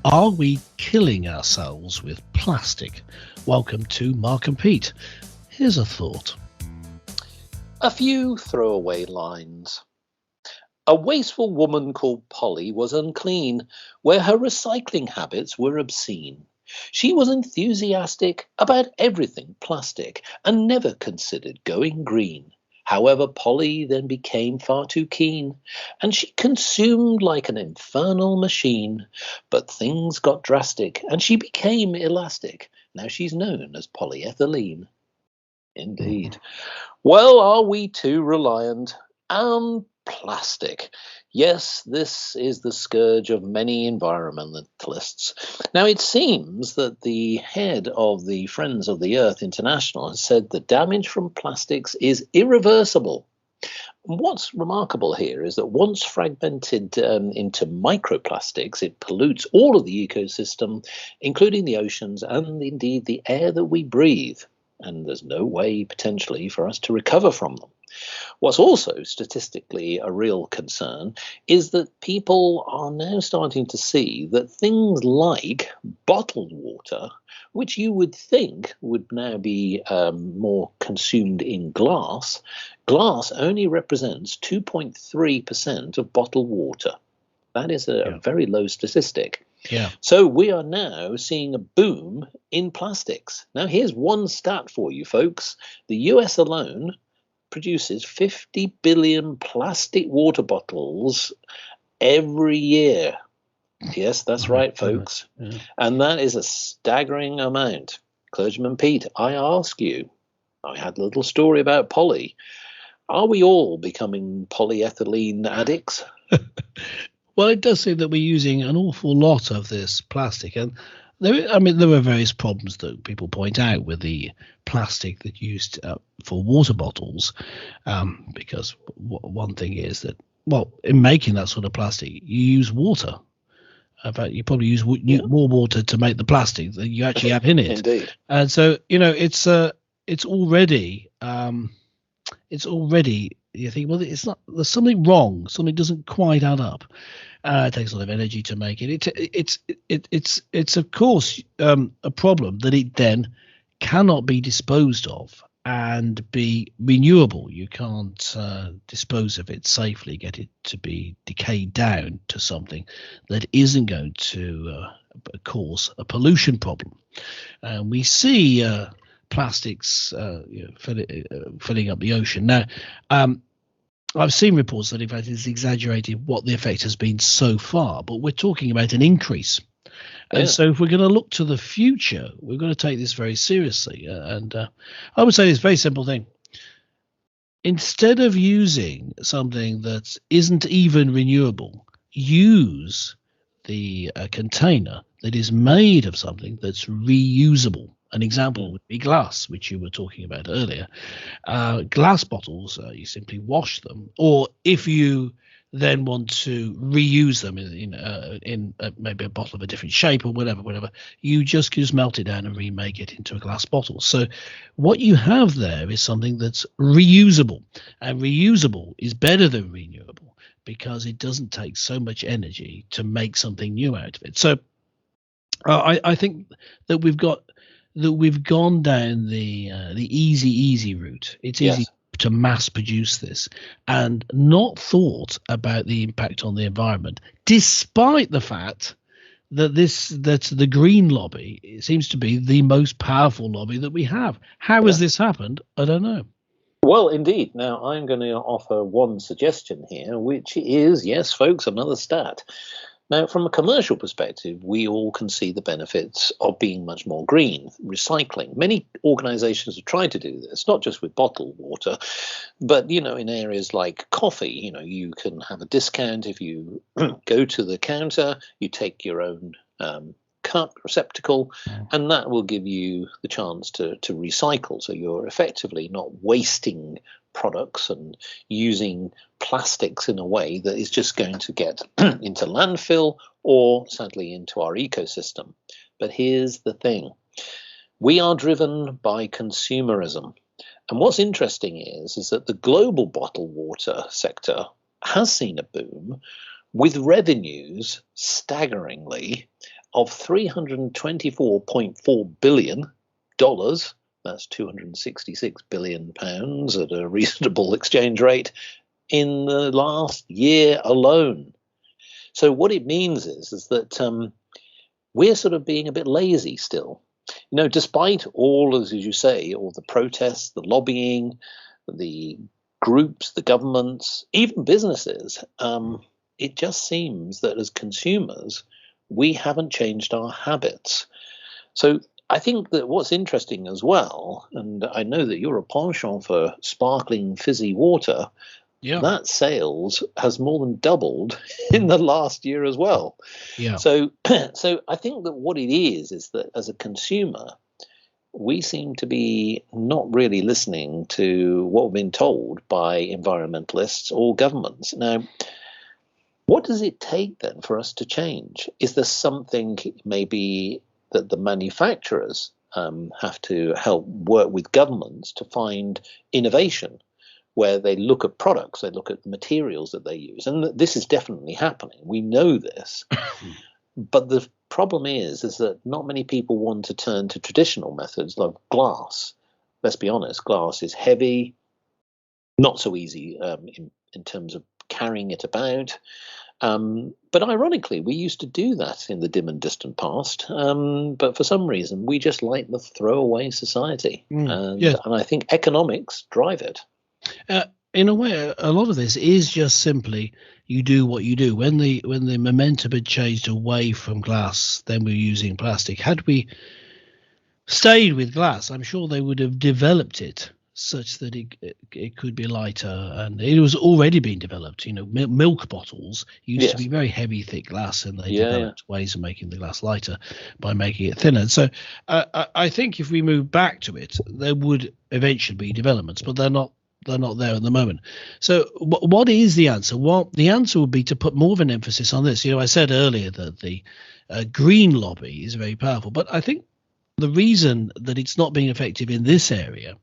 Are we killing ourselves with plastic? Welcome to Mark and Pete. Here's a thought. A few throwaway lines. A wasteful woman called Polly was unclean, where her recycling habits were obscene. She was enthusiastic about everything plastic and never considered going green. However, Polly then became far too keen, and she consumed like an infernal machine. But things got drastic, and she became elastic. Now she's known as polyethylene. Indeed. Well, are we too reliant on plastic? Yes, this is the scourge of many environmentalists. Now, it seems that the head of the Friends of the Earth International has said the damage from plastics is irreversible. What's remarkable here is that once fragmented into microplastics, it pollutes all of the ecosystem, including the oceans and indeed the air that we breathe. And there's no way potentially for us to recover from them. What's also statistically a real concern is that people are now starting to see that things like bottled water, which you would think would now be more consumed in glass, glass only represents 2.3% of bottled water. That is a very low statistic. Yeah. So we are now seeing a boom in plastics. Now, here's one stat for you, folks. The US alone produces 50 billion plastic water bottles every year. Yes, that's right, folks. Yeah. And that is a staggering amount. Clergyman Pete, I ask you, I had a little story about Polly. Are we all becoming polyethylene addicts? Well, it does seem that we're using an awful lot of this plastic, and there are various problems that people point out with the plastic that used for water bottles, because one thing is that, well, in making that sort of plastic, you use water. In fact, you probably use more water to make the plastic than you actually have in it. Indeed. And so, it's already you think, well, it's not. There's something wrong. Something doesn't quite add up. It takes a lot of energy to make it. It's of course a problem that it then cannot be disposed of and be renewable. You can't dispose of it safely, get it to be decayed down to something that isn't going to cause a pollution problem. And we see plastics filling up the ocean. Now, I've seen reports that in fact it's exaggerated what the effect has been so far, but we're talking about an increase. And so if we're going to look to the future, we're going to take this very seriously. And I would say this very simple thing. Instead of using something that isn't even renewable, use the container that is made of something that's reusable. An example would be glass, which you were talking about earlier. Glass bottles, you simply wash them, or if you then want to reuse them in maybe a bottle of a different shape or whatever, you just melt it down and remake it into a glass bottle. So what you have there is something that's reusable, and reusable is better than renewable because it doesn't take so much energy to make something new out of it. So I think that we've gone down the easy route. It's easy to mass produce this and not thought about the impact on the environment, despite the fact that the green lobby seems to be the most powerful lobby that we have. How has this happened? I don't know. Well, indeed. Now, I'm going to offer one suggestion here, which is, yes, folks, another stat. Now, from a commercial perspective, we all can see the benefits of being much more green, recycling. Many organizations have tried to do this, not just with bottled water, but, in areas like coffee, you can have a discount if you go to the counter, you take your own cup, receptacle, and that will give you the chance to recycle. So you're effectively not wasting products and using plastics in a way that is just going to get into landfill or sadly into our ecosystem. But here's the thing. We are driven by consumerism. And what's interesting is that the global bottled water sector has seen a boom with revenues staggeringly of $324.4 billion. That's 266 billion pounds at a reasonable exchange rate in the last year alone. So what it means is that we're sort of being a bit lazy still. Despite all, as you say, all the protests, the lobbying, the groups, the governments, even businesses, it just seems that as consumers, we haven't changed our habits. So I think that what's interesting as well, and I know that you're a penchant for sparkling fizzy water, that sales has more than doubled in the last year as well. Yeah. So I think that what it is that as a consumer, we seem to be not really listening to what we've been told by environmentalists or governments. Now, what does it take then for us to change? Is there something maybe that the manufacturers have to help work with governments to find innovation, where they look at products, they look at the materials that they use? And this is definitely happening. We know this. But the problem is that not many people want to turn to traditional methods like glass. Let's be honest, glass is heavy, not so easy in terms of carrying it about. But ironically, we used to do that in the dim and distant past. But for some reason, we just like the throwaway society. And I think economics drive it. In a way, a lot of this is just simply you do what you do. When the momentum had changed away from glass, then we were using plastic. Had we stayed with glass, I'm sure they would have developed it such that it could be lighter, and it was already being developed. Milk bottles used to be very heavy, thick glass, and they developed ways of making the glass lighter by making it thinner. So I think if we move back to it, there would eventually be developments, but they're not there at the moment. So what is the answer? Well, the answer would be to put more of an emphasis on this. I said earlier that the green lobby is very powerful, but I think the reason that it's not being effective in this area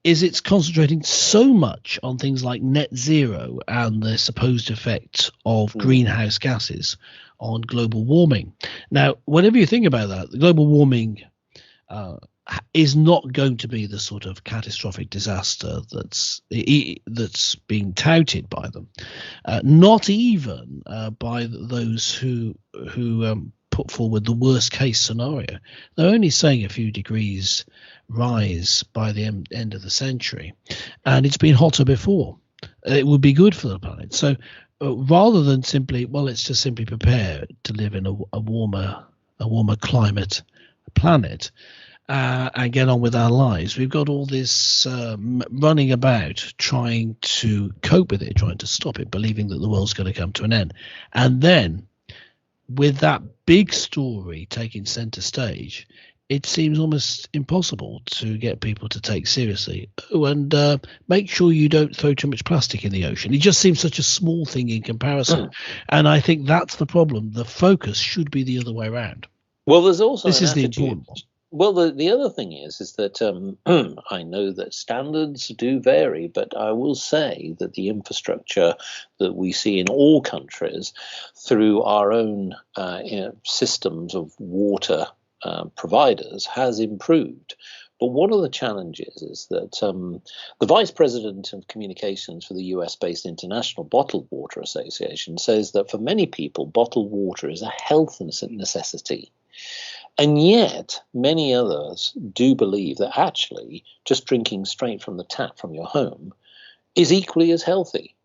is it's concentrating so much on things like net zero and the supposed effect of greenhouse gases on global warming. Now, whatever you think about that, the global warming is not going to be the sort of catastrophic disaster that's being touted by them, not even by those who put forward the worst case scenario. They're only saying a few degrees rise by the end of the century, and it's been hotter before. It would be good for the planet. So rather than simply, let's just simply prepare to live in a warmer climate planet and get on with our lives, we've got all this running about trying to cope with it, trying to stop it, believing that the world's going to come to an end. And then with that big story taking center stage, it seems almost impossible to get people to take seriously. And make sure you don't throw too much plastic in the ocean. It just seems such a small thing in comparison. And I think that's the problem. The focus should be the other way around. Well, there's also this is the important one. Well, the other thing is that I know that standards do vary, but I will say that the infrastructure that we see in all countries through our own systems of water providers has improved. But one of the challenges is that the Vice President of Communications for the US-based International Bottled Water Association says that for many people, bottled water is a health necessity. And yet, many others do believe that actually just drinking straight from the tap from your home is equally as healthy.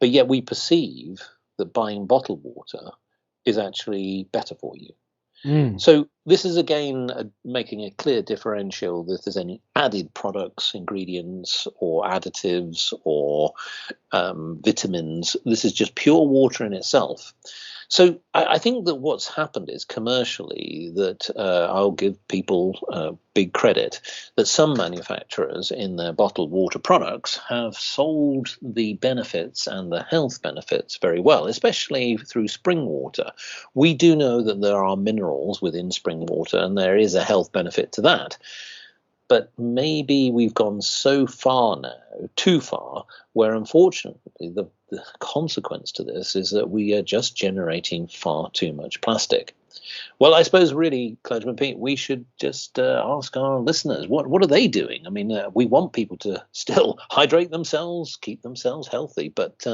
But yet we perceive that buying bottled water is actually better for you. So this is, again, making a clear differential that if there's any added products, ingredients, or additives, or vitamins. This is just pure water in itself. So I think that what's happened is commercially that I'll give people big credit that some manufacturers in their bottled water products have sold the benefits and the health benefits very well, especially through spring water. We do know that there are minerals within spring water and there is a health benefit to that. But maybe we've gone so far now, too far, where unfortunately the consequence to this is that we are just generating far too much plastic. Well, I suppose really, Clergyman Pete, we should just ask our listeners, what are they doing? I mean, we want people to still hydrate themselves, keep themselves healthy, but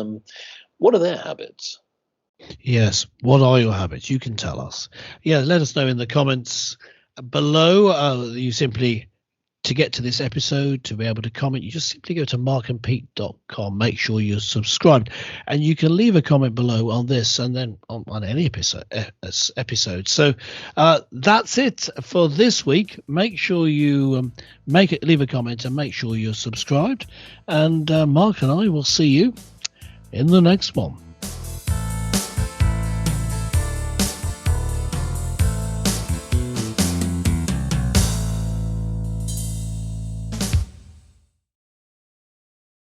what are their habits? Yes. What are your habits? You can tell us. Yeah, let us know in the comments below. You simply, to get to this episode, to be able to comment, you just simply go to markandpete.com. Make sure you're subscribed, and you can leave a comment below on this and then on any episode. So that's it for this week. Make sure you leave a comment and make sure you're subscribed. And Mark and I will see you in the next one.